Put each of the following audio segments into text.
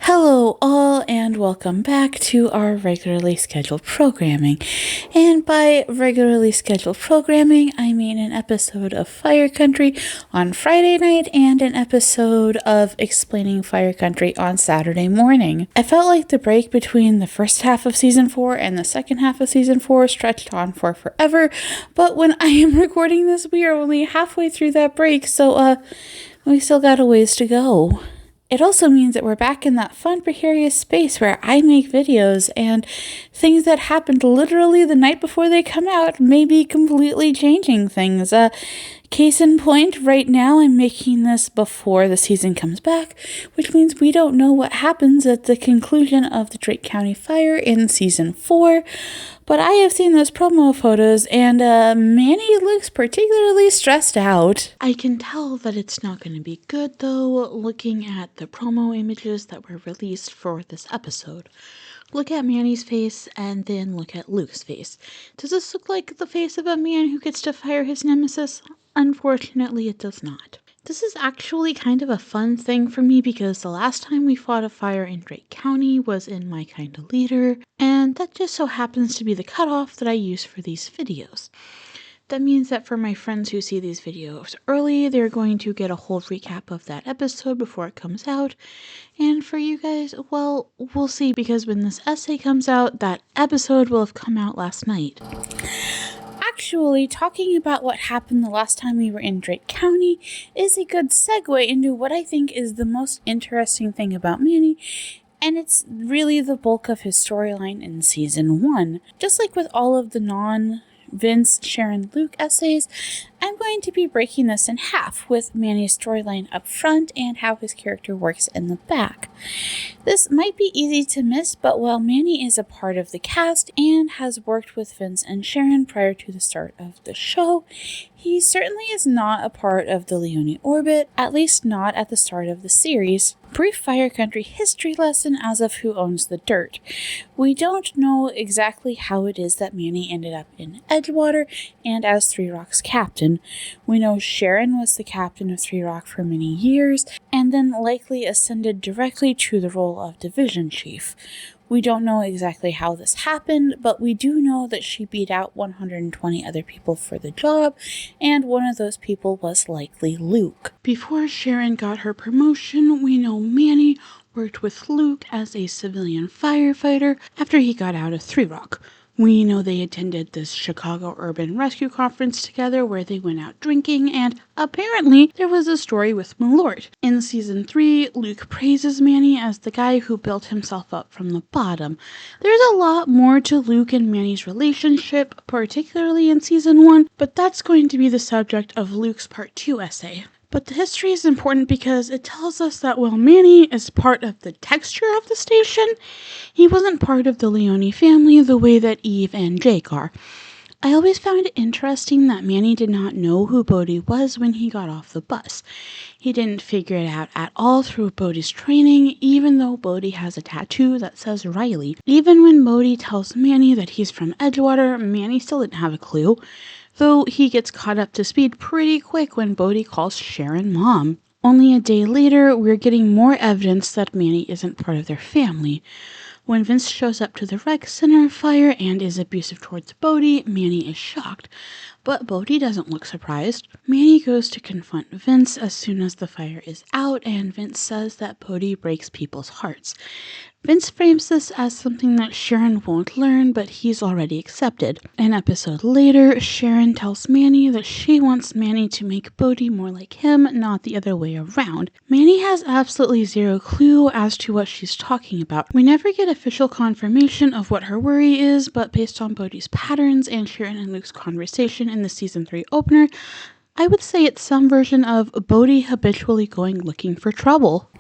Hello all and welcome back to our regularly scheduled programming. And by regularly scheduled programming, I mean an episode of Fire Country on Friday night and an episode of Explaining Fire Country on Saturday morning. I felt like the break between the first half of season 4 and the second half of season 4 stretched on for forever, but when I am recording this, we are only halfway through that break, so we still got a ways to go. It also means that we're back in that fun, precarious space where I make videos and things that happened literally the night before they come out may be completely changing things. Case in point, right now I'm making this before the season comes back, which means we don't know what happens at the conclusion of the Drake County fire in season 4. But I have seen those promo photos, and Manny looks particularly stressed out. I can tell that it's not going to be good, though, looking at the promo images that were released for this episode. Look at Manny's face, and then look at Luke's face. Does this look like the face of a man who gets to fire his nemesis? Unfortunately, it does not. This is actually kind of a fun thing for me because the last time we fought a fire in Drake County was in My Kind of Leader, and that just so happens to be the cutoff that I use for these videos. That means that for my friends who see these videos early, they're going to get a whole recap of that episode before it comes out. And for you guys, well, we'll see, because when this essay comes out, that episode will have come out last night. Actually, talking about what happened the last time we were in Drake County is a good segue into what I think is the most interesting thing about Manny, and it's really the bulk of his storyline in season 1. Just like with all of the non-Vince, Sharon, Luke essays, I'm going to be breaking this in half, with Manny's storyline up front and how his character works in the back. This might be easy to miss, but while Manny is a part of the cast and has worked with Vince and Sharon prior to the start of the show, he certainly is not a part of the Leone orbit, at least not at the start of the series. Brief Fire Country history lesson as of who owns the dirt. We don't know exactly how it is that Manny ended up in Edgewater and as Three Rock's captain. We know Sharon was the captain of Three Rock for many years, and then likely ascended directly to the role of division chief. We don't know exactly how this happened, but we do know that she beat out 120 other people for the job, and one of those people was likely Luke. Before Sharon got her promotion, we know Manny worked with Luke as a civilian firefighter after he got out of Three Rock. We know they attended this Chicago Urban Rescue Conference together where they went out drinking, and apparently there was a story with Malort. In season 3, Luke praises Manny as the guy who built himself up from the bottom. There's a lot more to Luke and Manny's relationship, particularly in season 1, but that's going to be the subject of Luke's part 2 essay. But the history is important because it tells us that while Manny is part of the texture of the station, he wasn't part of the Leone family the way that Eve and Jake are. I always found it interesting that Manny did not know who Bodhi was when he got off the bus. He didn't figure it out at all through Bodhi's training, even though Bodhi has a tattoo that says Riley. Even when Bodhi tells Manny that he's from Edgewater, Manny still didn't have a clue, though he gets caught up to speed pretty quick when Bodhi calls Sharon Mom. Only a day later, we're getting more evidence that Manny isn't part of their family. When Vince shows up to the rec center fire and is abusive towards Bodhi, Manny is shocked. But Bodhi doesn't look surprised. Manny goes to confront Vince as soon as the fire is out, and Vince says that Bodhi breaks people's hearts. Vince frames this as something that Sharon won't learn, but he's already accepted. An episode later, Sharon tells Manny that she wants Manny to make Bodhi more like him, not the other way around. Manny has absolutely zero clue as to what she's talking about. We never get official confirmation of what her worry is, but based on Bodhi's patterns and Sharon and Luke's conversation in the season 3 opener, I would say it's some version of Bodhi habitually going looking for trouble.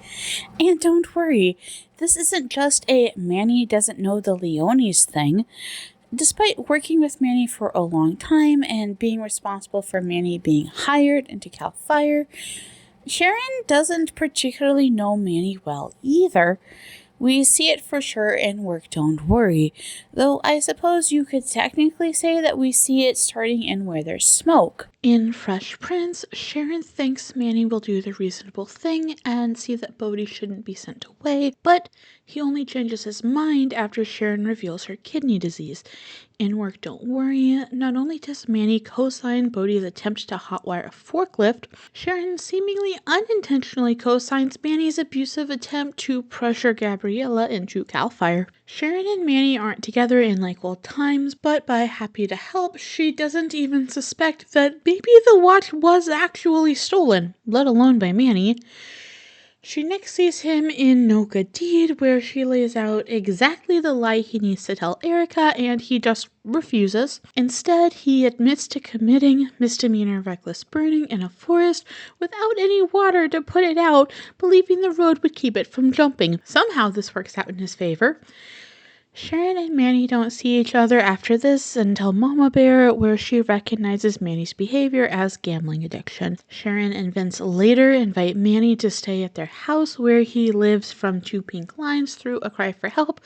And don't worry, this isn't just a Manny doesn't know the Leones thing. Despite working with Manny for a long time and being responsible for Manny being hired into Cal Fire, Sharon doesn't particularly know Manny well either. We see it for sure in Work Don't Worry, though I suppose you could technically say that we see it starting in Where There's Smoke. In Fresh Prince, Sharon thinks Manny will do the reasonable thing and see that Bodhi shouldn't be sent away, but he only changes his mind after Sharon reveals her kidney disease. In Work Don't Worry, not only does Manny co-sign Bodhi's attempt to hotwire a forklift, Sharon seemingly unintentionally co-signs Manny's abusive attempt to pressure Gabriella into Cal Fire. Sharon and Manny aren't together in like old times, but by happy to help, she doesn't even suspect that maybe the watch was actually stolen, let alone by Manny. She next sees him in No Good Deed, where she lays out exactly the lie he needs to tell Erica, and he just refuses. Instead, he admits to committing misdemeanor reckless burning in a forest without any water to put it out, believing the road would keep it from jumping. Somehow this works out in his favor. Sharon and Manny don't see each other after this until Mama Bear, where she recognizes Manny's behavior as gambling addiction. Sharon and Vince later invite Manny to stay at their house where he lives from 2 pink lines through A Cry for Help,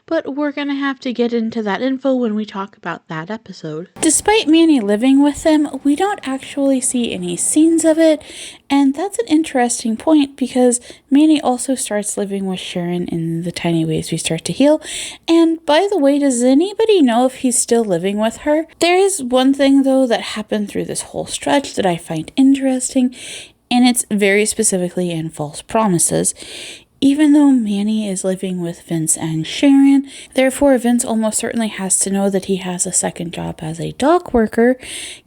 but we're gonna have to get into that info when we talk about that episode. Despite Manny living with them, we don't actually see any scenes of it, and that's an interesting point because Manny also starts living with Sharon in the tiny ways we start to heal. And by the way, does anybody know if he's still living with her? There is one thing though that happened through this whole stretch that I find interesting, and it's very specifically in False Promises. Even though Manny is living with Vince and Sharon, therefore Vince almost certainly has to know that he has a second job as a dock worker,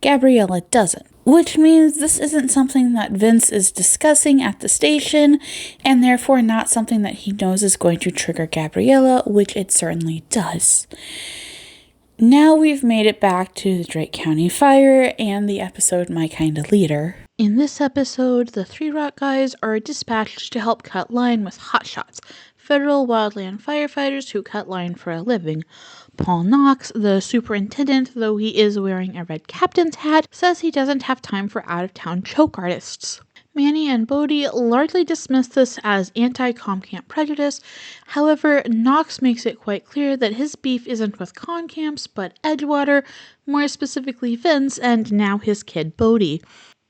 Gabriella doesn't. Which means this isn't something that Vince is discussing at the station, and therefore not something that he knows is going to trigger Gabriella, which it certainly does. Now we've made it back to the Drake County Fire and the episode My Kinda Leader. In this episode, the 3 Rock guys are dispatched to help cut line with hotshots, federal wildland firefighters who cut line for a living. Paul Knox, the superintendent, though he is wearing a red captain's hat, says he doesn't have time for out-of-town choke artists. Manny and Bodhi largely dismiss this as anti-Comcamp prejudice. However, Knox makes it quite clear that his beef isn't with Comcamps, but Edgewater, more specifically Vince, and now his kid Bodhi.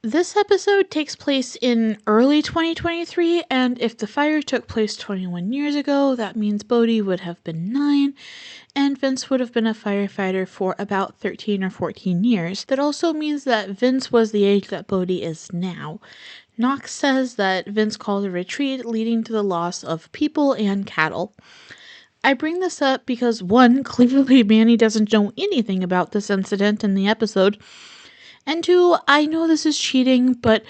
This episode takes place in early 2023, and if the fire took place 21 years ago, that means Bodhi would have been 9, and Vince would have been a firefighter for about 13 or 14 years. That also means that Vince was the age that Bodhi is now. Knox says that Vince called a retreat, leading to the loss of people and cattle. I bring this up because, one, clearly Manny doesn't know anything about this incident in the episode, and 2, I know this is cheating, but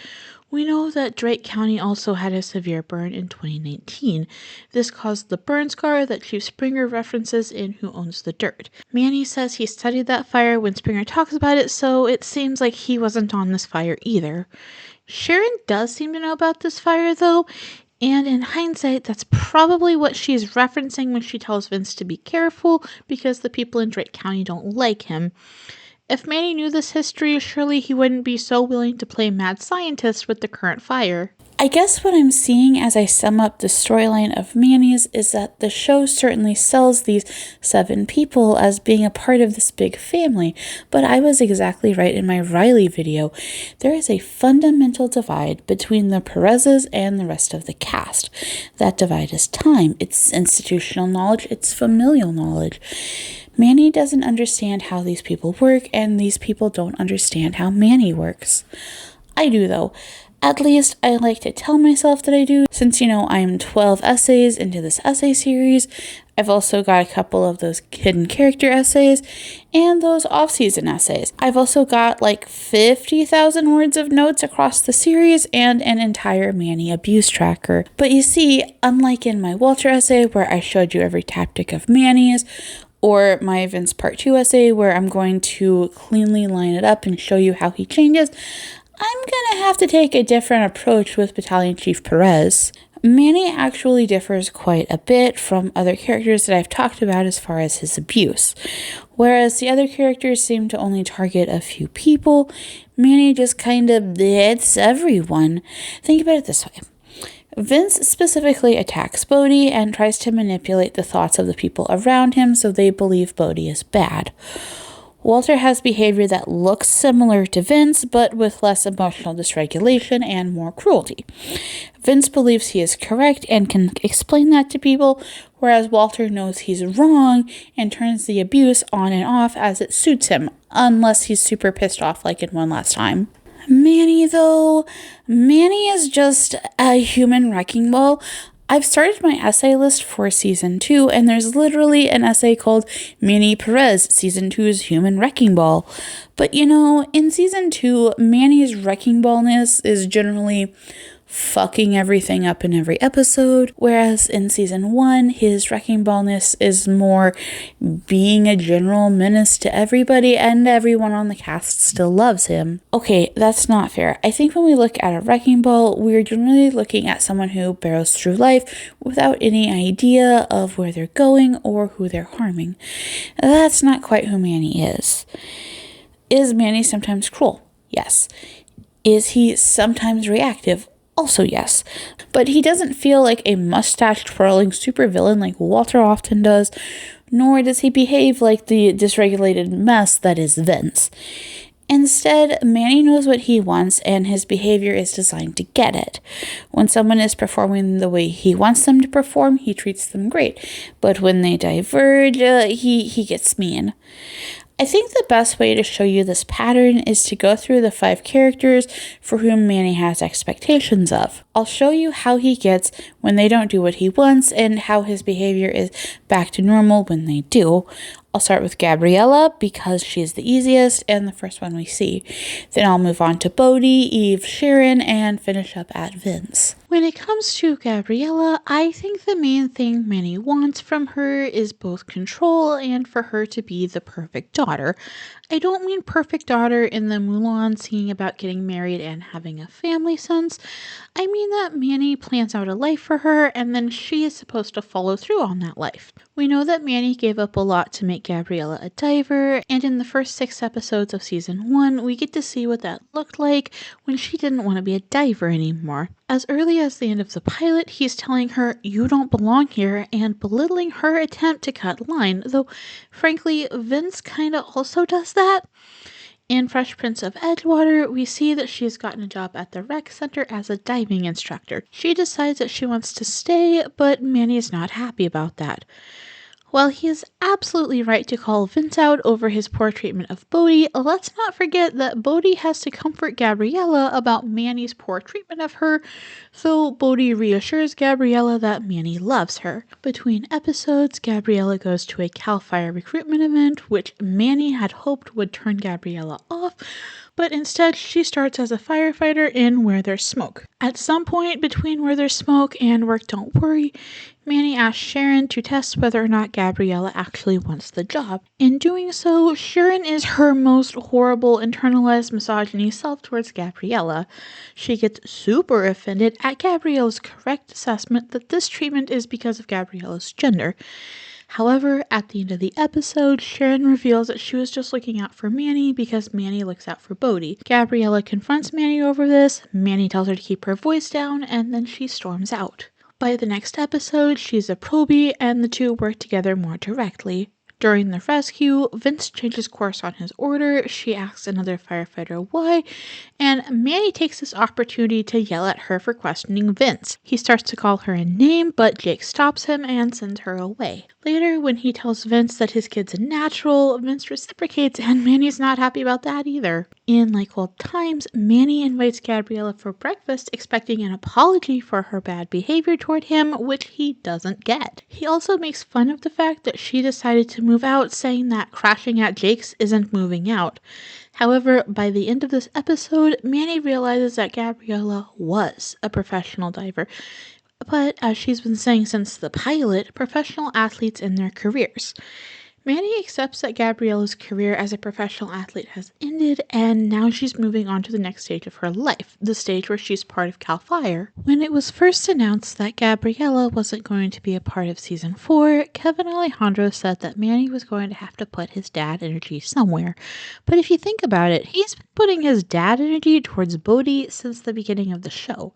we know that Drake County also had a severe burn in 2019. This caused the burn scar that Chief Springer references in Who Owns the Dirt. Manny says he studied that fire when Springer talks about it, so it seems like he wasn't on this fire either. Sharon does seem to know about this fire, though, and in hindsight, that's probably what she's referencing when she tells Vince to be careful because the people in Drake County don't like him. If Manny knew this history, surely he wouldn't be so willing to play mad scientist with the current fire. I guess what I'm seeing as I sum up the storyline of Manny's is that the show certainly sells these 7 people as being a part of this big family, but I was exactly right in my Riley video. There is a fundamental divide between the Perez's and the rest of the cast. That divide is time, it's institutional knowledge, it's familial knowledge. Manny doesn't understand how these people work, and these people don't understand how Manny works. I do, though. At least I like to tell myself that I do, since, I'm 12 essays into this essay series. I've also got a couple of those hidden character essays and those off-season essays. I've also got like 50,000 words of notes across the series and an entire Manny abuse tracker. But you see, unlike in my Walter essay where I showed you every tactic of Manny's, or my Vince Part 2 essay where I'm going to cleanly line it up and show you how he changes, I'm gonna have to take a different approach with Battalion Chief Perez. Manny actually differs quite a bit from other characters that I've talked about as far as his abuse. Whereas the other characters seem to only target a few people, Manny just kind of hits everyone. Think about it this way. Vince specifically attacks Bodhi and tries to manipulate the thoughts of the people around him so they believe Bodhi is bad. Walter has behavior that looks similar to Vince, but with less emotional dysregulation and more cruelty. Vince believes he is correct and can explain that to people, whereas Walter knows he's wrong and turns the abuse on and off as it suits him, unless he's super pissed off like in One Last Time. Manny, though, Manny is just a human wrecking ball. I've started my essay list for Season 2, and there's literally an essay called Manny Perez, Season 2's Human Wrecking Ball. But in Season 2, Manny's wrecking ballness is generally fucking everything up in every episode, whereas in Season 1, his wrecking ballness is more being a general menace to everybody, and everyone on the cast still loves him. Okay, that's not fair. I think when we look at a wrecking ball, we're generally looking at someone who barrels through life without any idea of where they're going or who they're harming. That's not quite who Manny is. Is Manny sometimes cruel? Yes. Is he sometimes reactive? Also yes, but he doesn't feel like a mustache-twirling supervillain like Walter often does, nor does he behave like the dysregulated mess that is Vince. Instead, Manny knows what he wants, and his behavior is designed to get it. When someone is performing the way he wants them to perform, he treats them great, but when they diverge, he gets mean. I think the best way to show you this pattern is to go through the 5 characters for whom Manny has expectations of. I'll show you how he gets when they don't do what he wants and how his behavior is back to normal when they do. I'll start with Gabriella because she's the easiest and the first one we see. Then I'll move on to Bodhi, Eve, Sharon, and finish up at Vince. When it comes to Gabriella, I think the main thing Manny wants from her is both control and for her to be the perfect daughter. I don't mean perfect daughter in the Mulan singing about getting married and having a family sense. I mean that Manny plans out a life for her and then she is supposed to follow through on that life. We know that Manny gave up a lot to make Gabriella a diver, and in the first 6 episodes of Season 1, we get to see what that looked like when she didn't want to be a diver anymore. As early as the end of the pilot, he's telling her, "You don't belong here," and belittling her attempt to cut line, though frankly, Vince kinda also does that. In Fresh Prince of Edgewater, we see that she has gotten a job at the rec center as a diving instructor. She decides that she wants to stay, but Manny is not happy about that. While he is absolutely right to call Vince out over his poor treatment of Bodhi, let's not forget that Bodhi has to comfort Gabriella about Manny's poor treatment of her, so Bodhi reassures Gabriella that Manny loves her. Between episodes, Gabriella goes to a CAL FIRE recruitment event, which Manny had hoped would turn Gabriella off, but instead she starts as a firefighter in Where There's Smoke. At some point between Where There's Smoke and Work Don't Worry, Manny asks Sharon to test whether or not Gabriella actually wants the job. In doing so, Sharon is her most horrible internalized misogyny self towards Gabriella. She gets super offended at Gabriella's correct assessment that this treatment is because of Gabriella's gender. However, at the end of the episode, Sharon reveals that she was just looking out for Manny because Manny looks out for Bodhi. Gabriella confronts Manny over this, Manny tells her to keep her voice down, and then she storms out. By the next episode, she's a probie, and the two work together more directly. During the rescue, Vince changes course on his order, she asks another firefighter why, and Manny takes this opportunity to yell at her for questioning Vince. He starts to call her a name, but Jake stops him and sends her away. Later, when he tells Vince that his kid's a natural, Vince reciprocates, and Manny's not happy about that either. In Like Old Times, Manny invites Gabriella for breakfast, expecting an apology for her bad behavior toward him, which he doesn't get. He also makes fun of the fact that she decided to move out, saying that crashing at Jake's isn't moving out. However, by the end of this episode, Manny realizes that Gabriella was a professional diver. But, as she's been saying since the pilot, professional athletes in their careers. Manny accepts that Gabriella's career as a professional athlete has ended, and now she's moving on to the next stage of her life, the stage where she's part of CAL FIRE. When it was first announced that Gabriella wasn't going to be a part of Season 4, Kevin Alejandro said that Manny was going to have to put his dad energy somewhere. But if you think about it, he's been putting his dad energy towards Bodhi since the beginning of the show.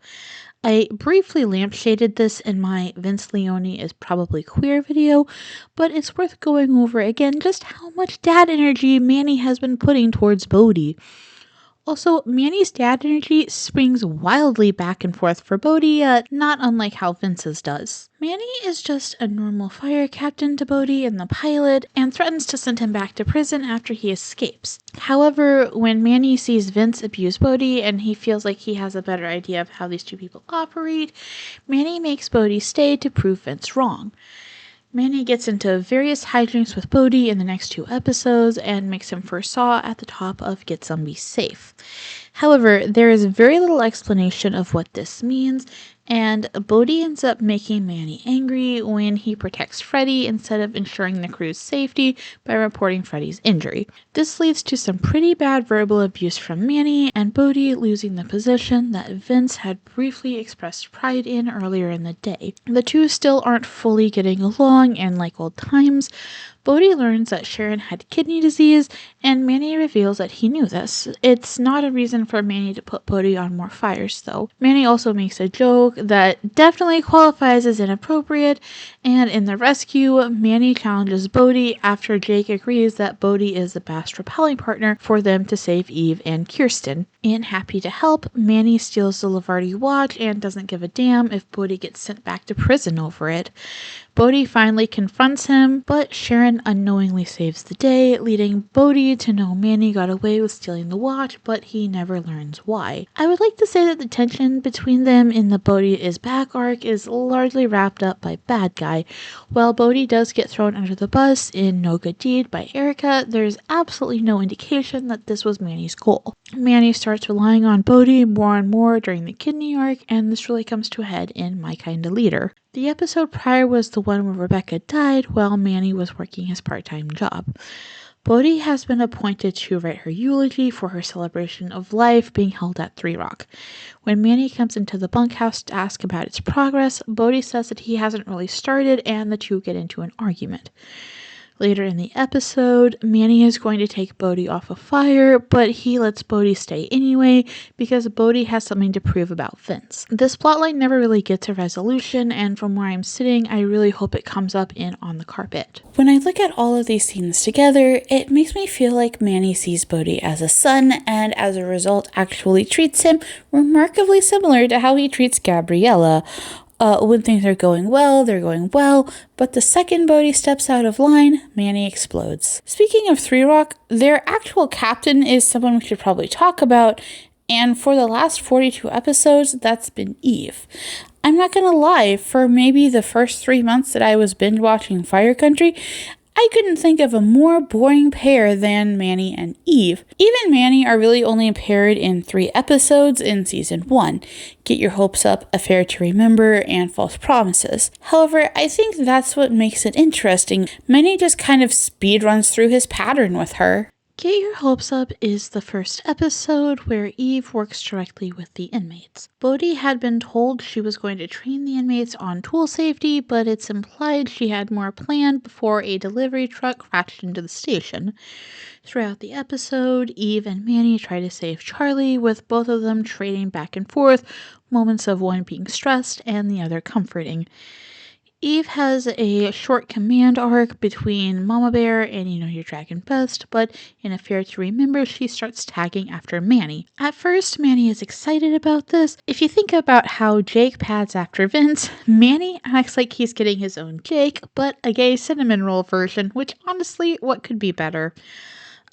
I briefly lampshaded this in my Vince Leone is probably queer video, but it's worth going over again just how much dad energy Manny has been putting towards Bodhi. Also, Manny's dad energy swings wildly back and forth for Bodhi, not unlike how Vince's does. Manny is just a normal fire captain to Bodhi in the pilot and threatens to send him back to prison after he escapes. However, when Manny sees Vince abuse Bodhi and he feels like he has a better idea of how these two people operate, Manny makes Bodhi stay to prove Vince wrong. Manny gets into various hijinks with Bodhi in the next 2 episodes and makes him first saw at the top of Get Zombies Safe. However, there is very little explanation of what this means, and Bodhi ends up making Manny angry when he protects Freddy instead of ensuring the crew's safety by reporting Freddy's injury. This leads to some pretty bad verbal abuse from Manny and Bodhi losing the position that Vince had briefly expressed pride in earlier in the day. The two still aren't fully getting along, and like old times, Bodhi learns that Sharon had kidney disease, and Manny reveals that he knew this. It's not a reason for Manny to put Bodhi on more fires, though. Manny also makes a joke that definitely qualifies as inappropriate, and in the rescue, Manny challenges Bodhi after Jake agrees that Bodhi is the best rappelling partner for them to save Eve and Kirsten. And happy to help, Manny steals the Lavardi watch and doesn't give a damn if Bodhi gets sent back to prison over it. Bodhi finally confronts him, but Sharon unknowingly saves the day, leading Bodhi to know Manny got away with stealing the watch, but he never learns why. I would like to say that the tension between them in the Bodhi is back arc is largely wrapped up by Bad Guy. While Bodhi does get thrown under the bus in No Good Deed by Erica, there's absolutely no indication that this was Manny's goal. Manny starts relying on Bodhi more and more during the kidney arc, and this really comes to a head in My Kinda Leader. The episode prior was the one where Rebecca died while Manny was working his part-time job. Bodhi has been appointed to write her eulogy for her celebration of life being held at 3 Rock. When Manny comes into the bunkhouse to ask about its progress, Bodhi says that he hasn't really started, and the two get into an argument. Later in the episode, Manny is going to take Bodhi off a fire, but he lets Bodhi stay anyway because Bodhi has something to prove about Vince. This plotline never really gets a resolution, and from where I'm sitting, I really hope it comes up in On the Carpet. When I look at all of these scenes together, it makes me feel like Manny sees Bodhi as a son, and as a result actually treats him remarkably similar to how he treats Gabriella. When things are going well, they're going well, but the second Bodhi steps out of line, Manny explodes. Speaking of 3 Rock, their actual captain is someone we should probably talk about, and for the last 42 episodes, that's been Eve. I'm not gonna lie, for maybe the first 3 months that I was binge watching Fire Country, I couldn't think of a more boring pair than Manny and Eve. Eve and Manny are really only paired in 3 episodes in season 1. Get Your Hopes Up, Affair to Remember, and False Promises. However, I think that's what makes it interesting. Manny just kind of speed runs through his pattern with her. Get Your Hopes Up is the first episode where Eve works directly with the inmates. Bodhi had been told she was going to train the inmates on tool safety, but it's implied she had more planned before a delivery truck crashed into the station. Throughout the episode, Eve and Manny try to save Charlie, with both of them trading back and forth, moments of one being stressed and the other comforting. Eve has a short command arc between Mama Bear and You Know Your Dragon Best, but in Affair to Remember, she starts tagging after Manny. At first, Manny is excited about this. If you think about how Jake pads after Vince, Manny acts like he's getting his own Jake, but a gay cinnamon roll version, which honestly, what could be better?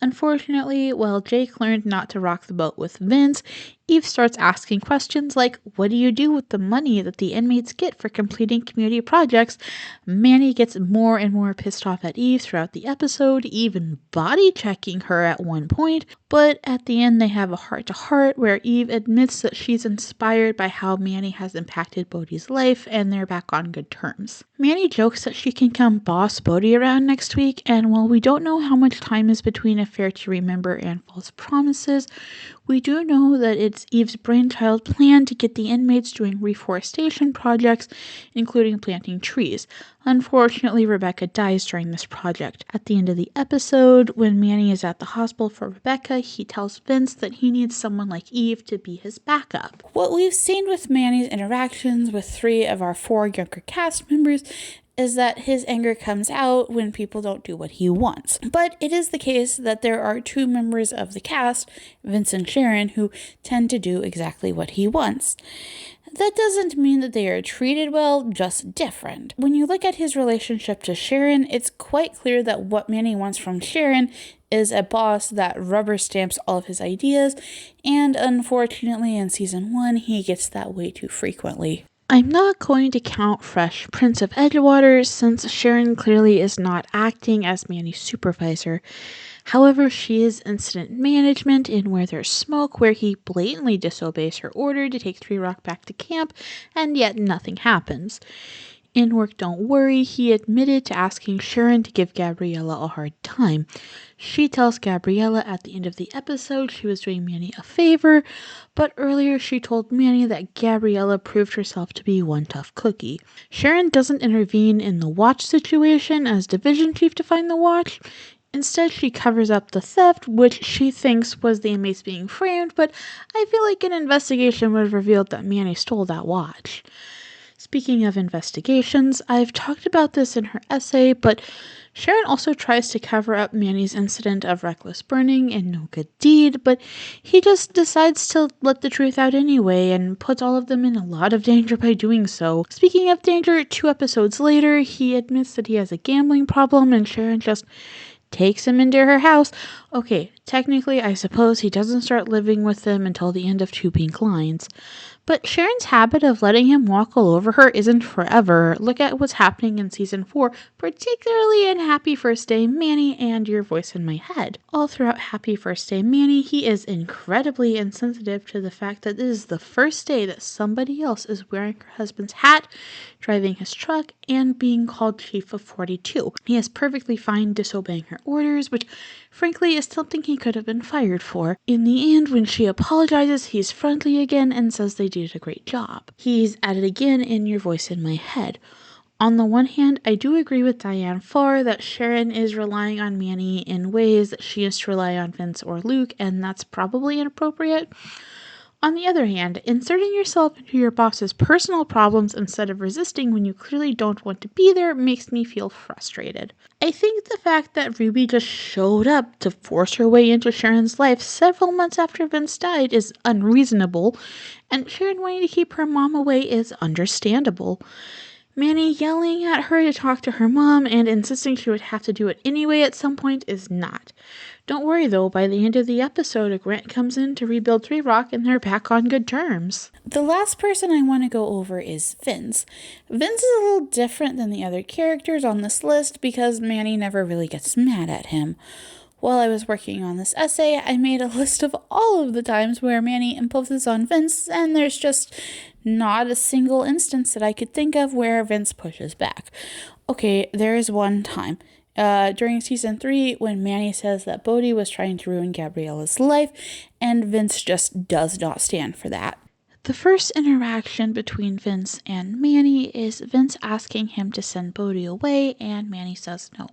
Unfortunately, while Jake learned not to rock the boat with Vince, Eve starts asking questions like, what do you do with the money that the inmates get for completing community projects? Manny gets more and more pissed off at Eve throughout the episode, even body checking her at one point, but at the end they have a heart-to-heart where Eve admits that she's inspired by how Manny has impacted Bodhi's life, and they're back on good terms. Manny jokes that she can come boss Bodhi around next week, and while we don't know how much time is between Affair to Remember and False Promises, We do know that it's Eve's brainchild plan to get the inmates doing reforestation projects, including planting trees. Unfortunately, Rebecca dies during this project. At the end of the episode, when Manny is at the hospital for Rebecca, he tells Vince that he needs someone like Eve to be his backup. What we've seen with Manny's interactions with 3 of our 4 younger cast members is that his anger comes out when people don't do what he wants. But it is the case that there are 2 members of the cast, Vince and Sharon, who tend to do exactly what he wants. That doesn't mean that they are treated well, just different. When you look at his relationship to Sharon, it's quite clear that what Manny wants from Sharon is a boss that rubber stamps all of his ideas, and unfortunately in season 1, he gets that way too frequently. I'm not going to count Fresh Prince of Edgewater since Sharon clearly is not acting as Manny's supervisor. However, she is incident management in Where There's Smoke, where he blatantly disobeys her order to take 3 Rock back to camp, and yet nothing happens. In Work Don't Worry, he admitted to asking Sharon to give Gabriella a hard time. She tells Gabriella at the end of the episode she was doing Manny a favor, but earlier she told Manny that Gabriella proved herself to be one tough cookie. Sharon doesn't intervene in the watch situation as division chief to find the watch. Instead, she covers up the theft, which she thinks was the inmates being framed, but I feel like an investigation would have revealed that Manny stole that watch. Speaking of investigations, I've talked about this in her essay, but Sharon also tries to cover up Manny's incident of reckless burning in No Good Deed, but he just decides to let the truth out anyway and puts all of them in a lot of danger by doing so. Speaking of danger, 2 episodes later, he admits that he has a gambling problem and Sharon just takes him into her house. Okay, technically, I suppose he doesn't start living with them until the end of 2 Pink Lines. But Sharon's habit of letting him walk all over her isn't forever. Look at what's happening in season 4, particularly in Happy First Day Manny and Your Voice in My Head. All throughout Happy First Day Manny, he is incredibly insensitive to the fact that this is the first day that somebody else is wearing her husband's hat, driving his truck, and being called Chief of 42. He is perfectly fine disobeying her orders, which frankly is something he could have been fired for. In the end, when she apologizes, he's friendly again and says they did a great job. He's at it again in Your Voice in My Head. On the one hand, I do agree with Diane Farr that Sharon is relying on Manny in ways that she used to rely on Vince or Luke, and that's probably inappropriate. On the other hand, inserting yourself into your boss's personal problems instead of resisting when you clearly don't want to be there makes me feel frustrated. I think the fact that Ruby just showed up to force her way into Sharon's life several months after Vince died is unreasonable, and Sharon wanting to keep her mom away is understandable. Manny yelling at her to talk to her mom and insisting she would have to do it anyway at some point is not. Don't worry though, by the end of the episode, a grant comes in to rebuild 3 Rock and they're back on good terms. The last person I want to go over is Vince. Vince is a little different than the other characters on this list because Manny never really gets mad at him. While I was working on this essay, I made a list of all of the times where Manny imposes on Vince, and there's just not a single instance that I could think of where Vince pushes back. Okay, there is one time. During season 3, when Manny says that Bodhi was trying to ruin Gabriella's life, and Vince just does not stand for that. The first interaction between Vince and Manny is Vince asking him to send Bodhi away, and Manny says no.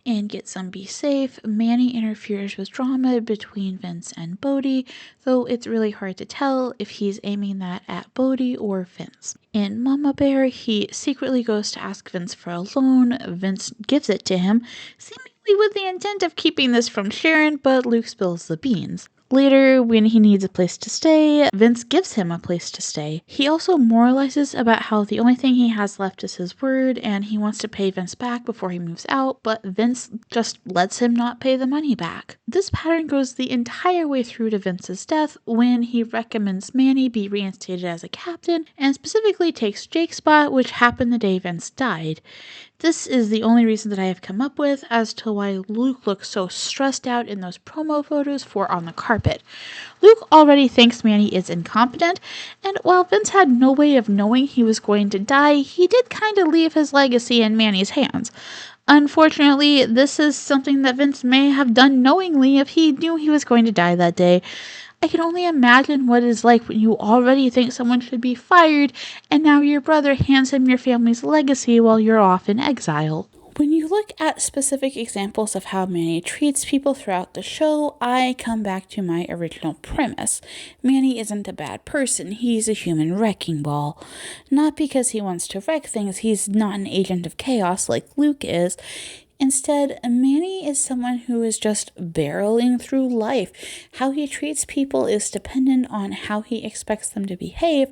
In Get Some Be Safe, Manny interferes with drama between Vince and Bodhi, though it's really hard to tell if he's aiming that at Bodhi or Vince. In Mama Bear, he secretly goes to ask Vince for a loan. Vince gives it to him, seemingly with the intent of keeping this from Sharon, but Luke spills the beans. Later, when he needs a place to stay, Vince gives him a place to stay. He also moralizes about how the only thing he has left is his word, and he wants to pay Vince back before he moves out, but Vince just lets him not pay the money back. This pattern goes the entire way through to Vince's death, when he recommends Manny be reinstated as a captain, and specifically takes Jake's spot, which happened the day Vince died. This is the only reason that I have come up with as to why Luke looks so stressed out in those promo photos for On the Carpet. Luke already thinks Manny is incompetent, and while Vince had no way of knowing he was going to die, he did kind of leave his legacy in Manny's hands. Unfortunately, this is something that Vince may have done knowingly if he knew he was going to die that day. I can only imagine what it's like when you already think someone should be fired, and now your brother hands him your family's legacy while you're off in exile. When you look at specific examples of how Manny treats people throughout the show, I come back to my original premise. Manny isn't a bad person, he's a human wrecking ball. Not because he wants to wreck things, he's not an agent of chaos like Luke is. Instead, Manny is someone who is just barreling through life. How he treats people is dependent on how he expects them to behave,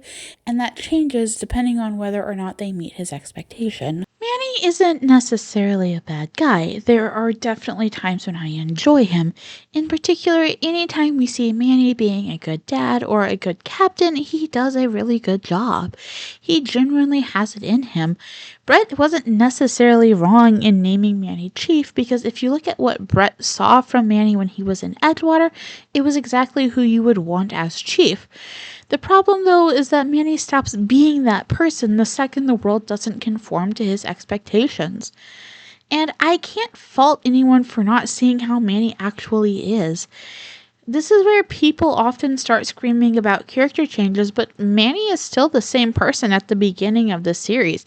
and that changes depending on whether or not they meet his expectation. Manny isn't necessarily a bad guy. There are definitely times when I enjoy him. In particular, anytime we see Manny being a good dad or a good captain, he does a really good job. He genuinely has it in him. Brett wasn't necessarily wrong in naming Manny Chief, because if you look at what Brett saw from Manny when he was in Edgewater, it was exactly who you would want as Chief. The problem, though, is that Manny stops being that person the second the world doesn't conform to his expectations. And I can't fault anyone for not seeing how Manny actually is. This is where people often start screaming about character changes, but Manny is still the same person at the beginning of the series.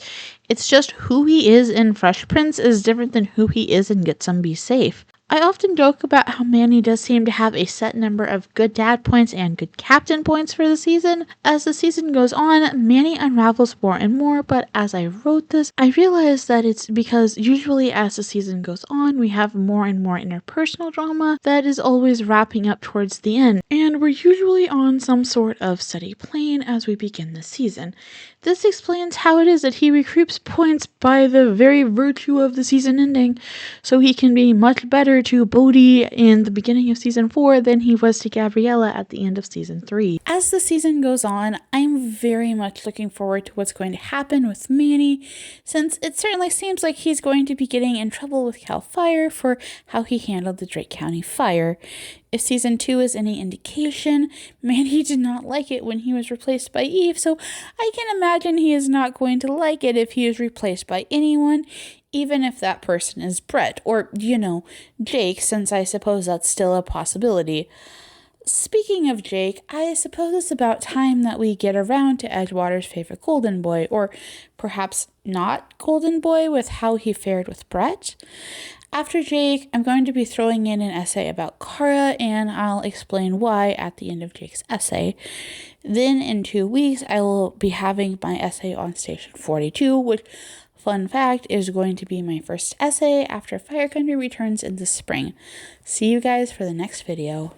It's just who he is in Fresh Prince is different than who he is in Get Some Be Safe. I often joke about how Manny does seem to have a set number of good dad points and good captain points for the season. As the season goes on, Manny unravels more and more, but as I wrote this, I realized that it's because usually as the season goes on, we have more and more interpersonal drama that is always wrapping up towards the end, and we're usually on some sort of steady plane as we begin the season. This explains how it is that he recoups points by the very virtue of the season ending, so he can be much better to Bodhi in the beginning of season 4 than he was to Gabriella at the end of season 3. As the season goes on, I'm very much looking forward to what's going to happen with Manny, since it certainly seems like he's going to be getting in trouble with Cal Fire for how he handled the Drake County fire. If season 2 is any indication, Manny did not like it when he was replaced by Eve, so I can imagine he is not going to like it if he is replaced by anyone, even if that person is Brett, or, Jake, since I suppose that's still a possibility. Speaking of Jake, I suppose it's about time that we get around to Edgewater's favorite golden boy, or perhaps not golden boy with how he fared with Brett. After Jake, I'm going to be throwing in an essay about Kara, and I'll explain why at the end of Jake's essay. Then in 2 weeks, I will be having my essay on Station 42, which, fun fact, is going to be my first essay after Fire Country returns in the spring. See you guys for the next video.